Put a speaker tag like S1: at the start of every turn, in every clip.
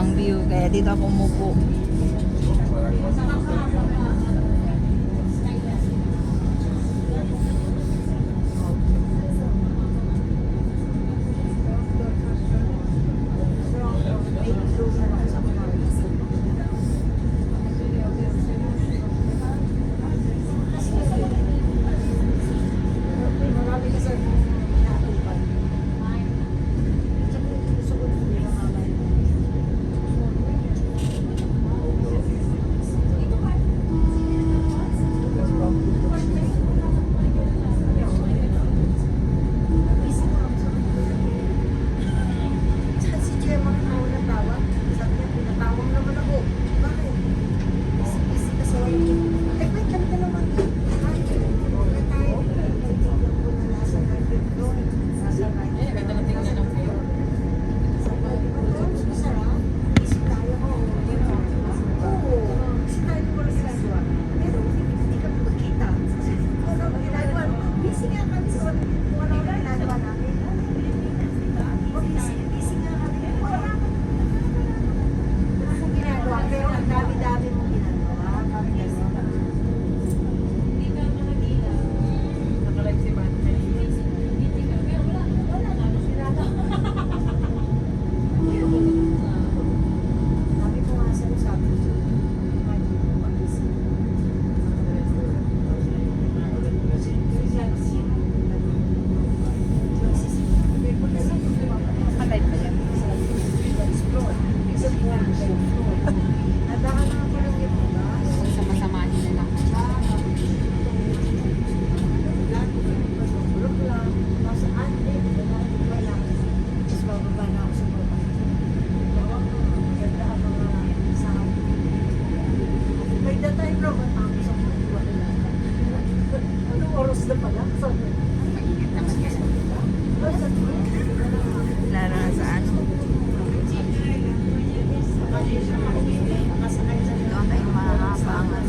S1: ang view. Kaya dito ako umupo. Lalo na sa ano. Doon tayo makakapangan.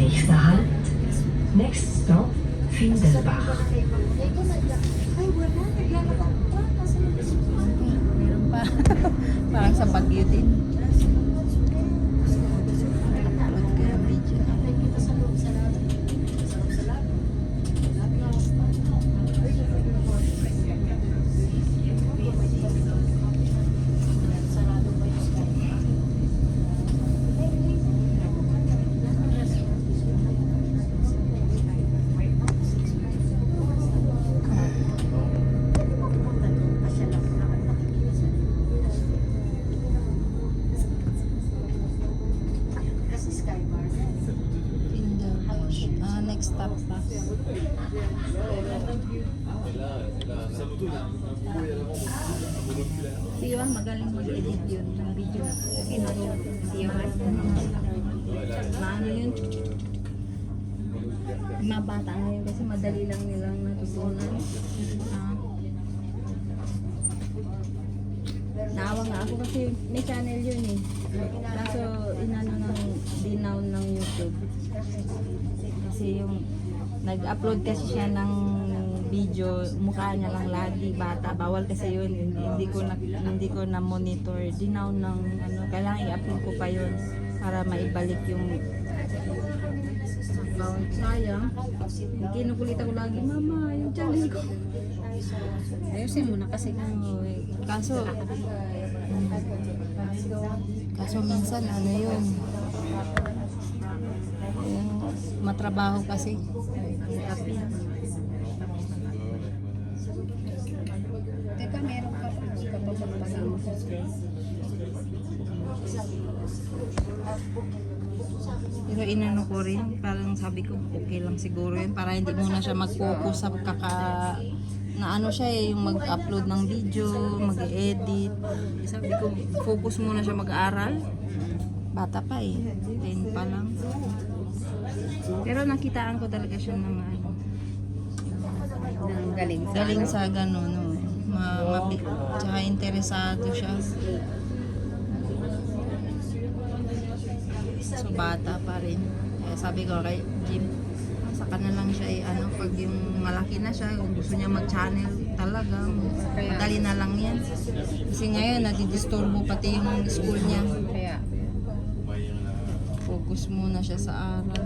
S2: Nächster Halt, next stop, Findelbach.
S1: Meron pa. Parang sa Baguio din. Upload ko yung video. Next stop pa. Si Yuan magaling mag-edit yun ng video. Si Yuan. Maano yun? Mabata na yun kasi madali lang nilang natutunan. Naawa nga ako kasi may channel yun eh. Kaso inano ng dinown ng YouTube. Kasi yung nag-upload kasi siya ng video, mukha niya lang lagi bata, bawal kasi yun, hindi ko na monitor, dinown ng ano, kailangan i-upload ko pa yun para maibalik yung account. Sayang, kinukulit ako lagi, mama, yung channel ko. Ayusin mo na kasi kaso minsan ano yun, matrabaho kasi.
S3: Teka, meron ka pa. Hindi ka pa magpasama sa space.
S1: Pero inano ko rin, parang sabi ko okay lang siguro yun para hindi muna siya mag-focus sa na ano siya eh, yung mag-upload ng video, mag-edit. Sabi ko focus muna siya mag-aaral. Bata pa eh, 10 pa lang. Pero nakitaan ko talaga siya ng ano, galing sa gano'n, no. Tsaka interesado siya. So bata pa rin. Kaya sabi ko kay Jim, saka na lang siya pag yung malaki na siya, kung gusto niya mag-channel talaga, madali na lang yan. Kasi ngayon, nadidisturbo pati yung school niya.
S3: Kaya,
S1: Focus muna siya sa aral.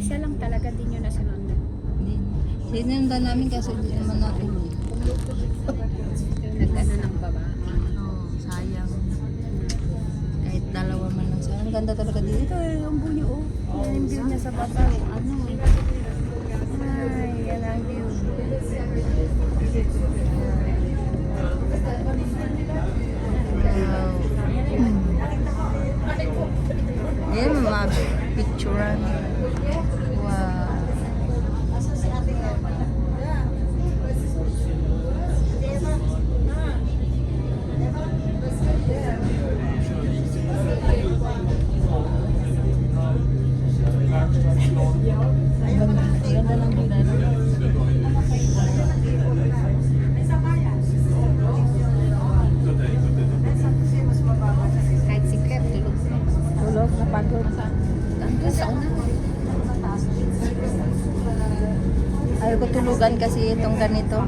S3: isa lang talaga din yun na sinundan.
S1: Hindi. Sinundan namin kasi hindi naman natuloy.
S3: Nag-ano ng baba.
S1: Oh, sayang. Kahit dalawa man lang sayang. Ang ganda talaga dito. Ang bunyo oh. Yan yung view niya sa baba. Ano ay, yan ang view. Wow. Yan, mga picturean. Wow. Ganda ng view dito.
S3: Kahit secret, tulog.
S1: Tulog, napagod.
S3: Nandun sa una.
S1: Ayaw ko tulugan kasi itong ganito.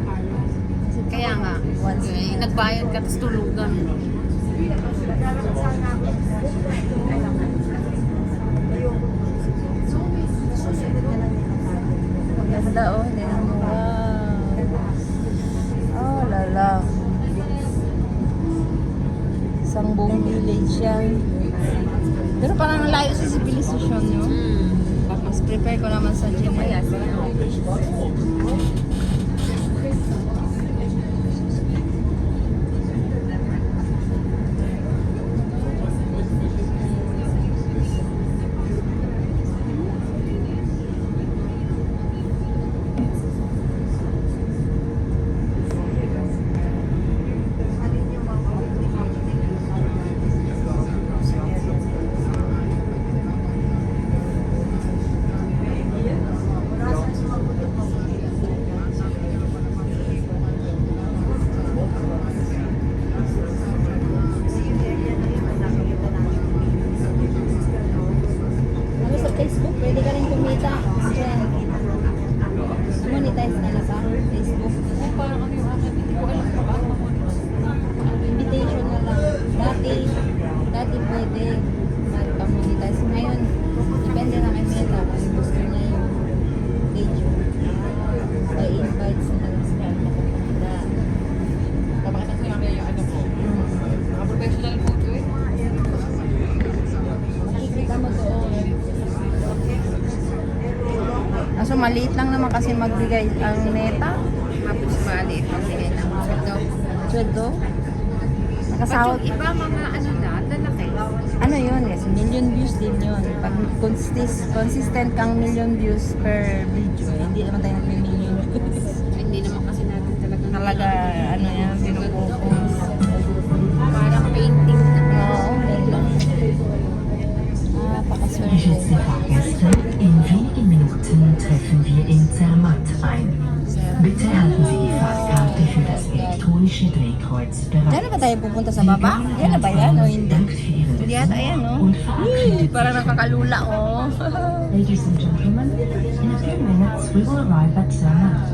S3: Kaya nga,
S1: Once.
S3: nagbayad ka tapos tulugan.
S1: Ganda oh, tingnan mo. Wow. Oh, lala. Isang buong village yan. Pero parang layo sa civilization nyo. Mas prepare ko naman sa gym.
S3: Kaya siya.
S1: Ano sa Facebook, pwede ka rin kumita. Diyan. Monetize nila sa Facebook.
S3: Parang ano yung akin, hindi ko alam kung paano
S1: Invitation na lang. Dati pwede mag-monetize. Ngayon, depende na kay Meta kung gusto niya yung page. By invites na lang sila makapunta.
S3: Papakita ko namin yung ano ko. Mga professional photo eh.
S1: Makikita mo doon. So maliit lang naman kasi magbigay ang Meta.
S3: Tapos bali, pagbigay ng daw.
S1: Sweldo.
S3: But
S1: Nakasawa.
S3: yung iba mga ano na, lalaki.
S1: Ano yun? Yes, million views din yun. Pag consistent kang million views per video, hindi naman tayo nag-million views.
S3: Hindi naman kasi natin talaga.
S1: Talaga, ano yan, pinupokus.
S3: Parang painting na.
S1: Oo, ganda. Pakaswerte.
S2: Geschätzte Fahrgäste, in wenigen Minuten treffen wir in Zermatt ein. Bitte halten Sie die Fahrkarte für das elektronische Drehkreuz bereit.
S1: Diyan na ba tayo pupunta sa baba? Yan na ba yan o hindi?
S2: Dank für Ihren
S1: Hindi yata yan, no?
S2: und verabschiedet
S1: Parang nakakalula, oh.
S2: Ladies and gentlemen, in a few minutes we will arrive at Zermatt.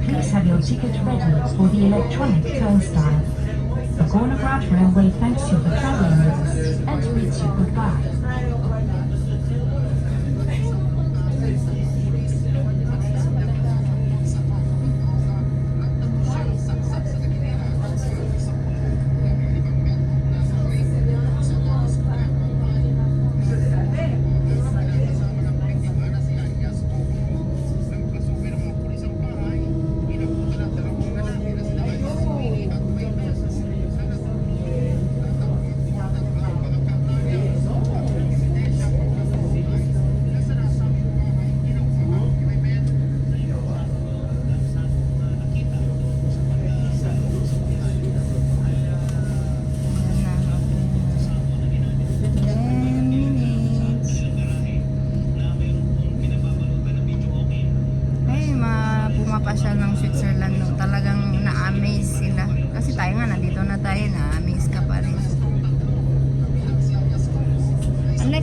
S2: Please have your ticket ready for the electronic turnstile. The Gornograd Railway thanks you for traveling with us and bids you goodbye.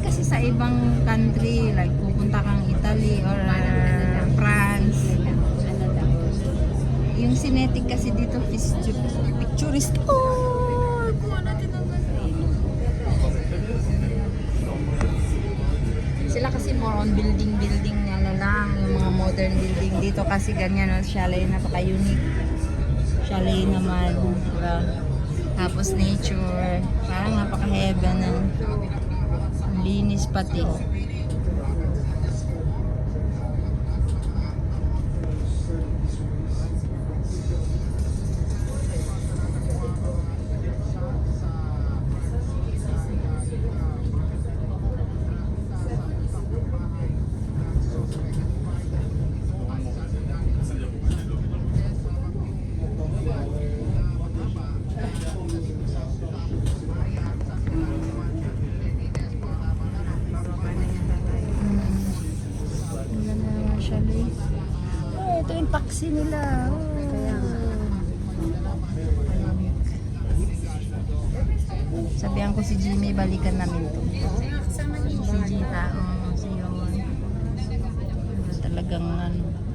S1: kasi sa ibang country, like pupunta kang Italy or France. Yung Cinetic kasi dito, picturist. Oh! Kuha natin ang sila kasi more on building na lang, yung mga modern building dito kasi ganyan, no? Chalet, napaka-unique. Chalet naman, diba? Tapos nature, parang napaka-heaven ng linis pati. Wala na naman chalet. Oh, ito yung taxi nila. Oh. Sabihan ko si Jimmy, balikan namin to. Si Gita, si Yon. Talagang ano.